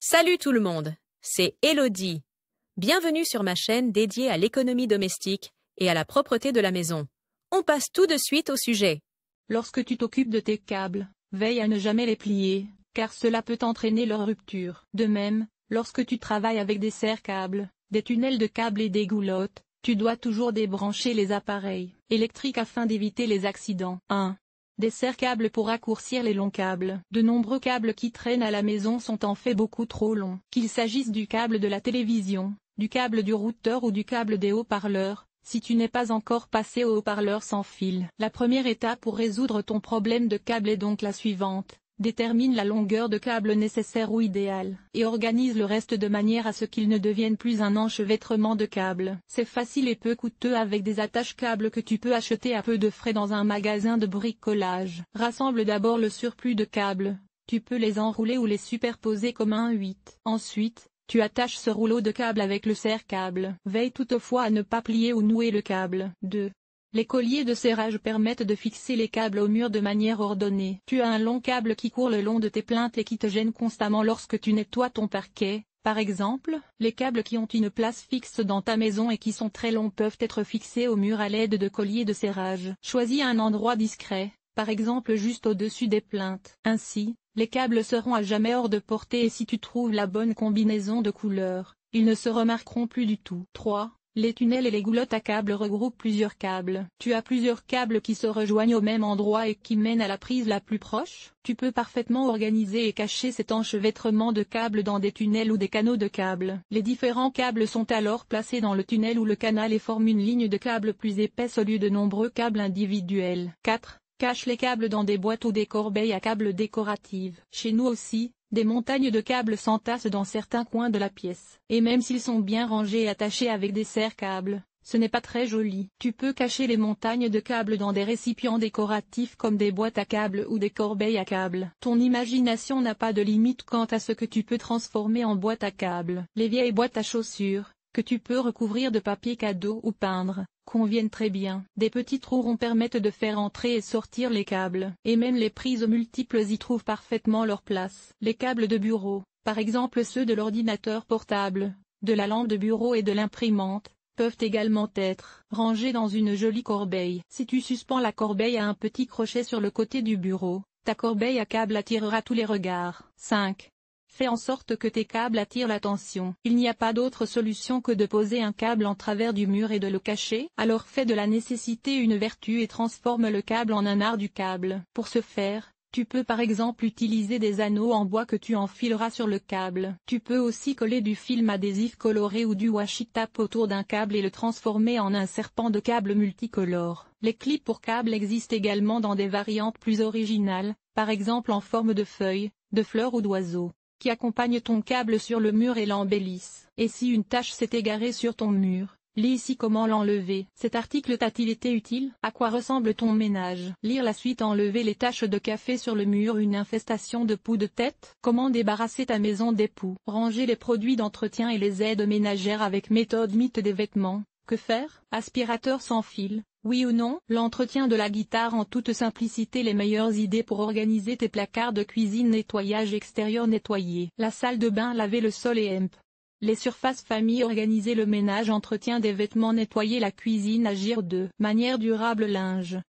Salut tout le monde, c'est Elodie. Bienvenue sur ma chaîne dédiée à l'économie domestique et à la propreté de la maison. On passe tout de suite au sujet. Lorsque tu t'occupes de tes câbles, veille à ne jamais les plier, car cela peut entraîner leur rupture. De même, lorsque tu travailles avec des serre-câbles, des tunnels de câbles et des goulottes, tu dois toujours débrancher les appareils électriques afin d'éviter les accidents. 1. Des serre-câbles pour raccourcir les longs câbles. De nombreux câbles qui traînent à la maison sont en fait beaucoup trop longs. Qu'il s'agisse du câble de la télévision, du câble du routeur ou du câble des haut-parleurs, si tu n'es pas encore passé au haut-parleur sans fil. La première étape pour résoudre ton problème de câble est donc la suivante. Détermine la longueur de câble nécessaire ou idéale, et organise le reste de manière à ce qu'il ne devienne plus un enchevêtrement de câbles. C'est facile et peu coûteux avec des attaches câbles que tu peux acheter à peu de frais dans un magasin de bricolage. Rassemble d'abord le surplus de câbles. Tu peux les enrouler ou les superposer comme un 8. Ensuite, tu attaches ce rouleau de câble avec le serre-câble. Veille toutefois à ne pas plier ou nouer le câble. 2. Les colliers de serrage permettent de fixer les câbles au mur de manière ordonnée. Tu as un long câble qui court le long de tes plinthes et qui te gêne constamment lorsque tu nettoies ton parquet. Par exemple, les câbles qui ont une place fixe dans ta maison et qui sont très longs peuvent être fixés au mur à l'aide de colliers de serrage. Choisis un endroit discret, par exemple juste au-dessus des plinthes. Ainsi, les câbles seront à jamais hors de portée et si tu trouves la bonne combinaison de couleurs, ils ne se remarqueront plus du tout. 3. Les tunnels et les goulottes à câbles regroupent plusieurs câbles. Tu as plusieurs câbles qui se rejoignent au même endroit et qui mènent à la prise la plus proche. Tu peux parfaitement organiser et cacher cet enchevêtrement de câbles dans des tunnels ou des canaux de câbles. Les différents câbles sont alors placés dans le tunnel ou le canal et forment une ligne de câbles plus épaisse au lieu de nombreux câbles individuels. 4. Cache les câbles dans des boîtes ou des corbeilles à câbles décoratives. Chez nous aussi, des montagnes de câbles s'entassent dans certains coins de la pièce. Et même s'ils sont bien rangés et attachés avec des serre-câbles, ce n'est pas très joli. Tu peux cacher les montagnes de câbles dans des récipients décoratifs comme des boîtes à câbles ou des corbeilles à câbles. Ton imagination n'a pas de limite quant à ce que tu peux transformer en boîte à câbles. Les vieilles boîtes à chaussures, que tu peux recouvrir de papier cadeau ou peindre, conviennent très bien. Des petits trous ronds permettent de faire entrer et sortir les câbles, et même les prises multiples y trouvent parfaitement leur place. Les câbles de bureau, par exemple ceux de l'ordinateur portable, de la lampe de bureau et de l'imprimante, peuvent également être rangés dans une jolie corbeille. Si tu suspends la corbeille à un petit crochet sur le côté du bureau, ta corbeille à câbles attirera tous les regards. 5. Fais en sorte que tes câbles attirent l'attention. Il n'y a pas d'autre solution que de poser un câble en travers du mur et de le cacher. Alors fais de la nécessité une vertu et transforme le câble en un art du câble. Pour ce faire, tu peux par exemple utiliser des anneaux en bois que tu enfileras sur le câble. Tu peux aussi coller du film adhésif coloré ou du washi tape autour d'un câble et le transformer en un serpent de câble multicolore. Les clips pour câbles existent également dans des variantes plus originales, par exemple en forme de feuilles, de fleurs ou d'oiseaux, qui accompagnent ton câble sur le mur et l'embellissent. Et si une tache s'est égarée sur ton mur, lis ici comment l'enlever. Cet article t'a-t-il été utile? À quoi ressemble ton ménage? Lire la suite. Enlever les taches de café sur le mur. Une infestation de poux de tête? Comment débarrasser ta maison des poux? Ranger les produits d'entretien et les aides ménagères avec méthode mythe des vêtements. Que faire? Aspirateur sans fil, oui ou non? L'entretien de la guitare en toute simplicité. Les meilleures idées pour organiser tes placards de cuisine. Nettoyage extérieur nettoyer la salle de bain. Laver le sol et les surfaces famille. Organiser le ménage. Entretien des vêtements. Nettoyer la cuisine. Agir de manière durable. Linge,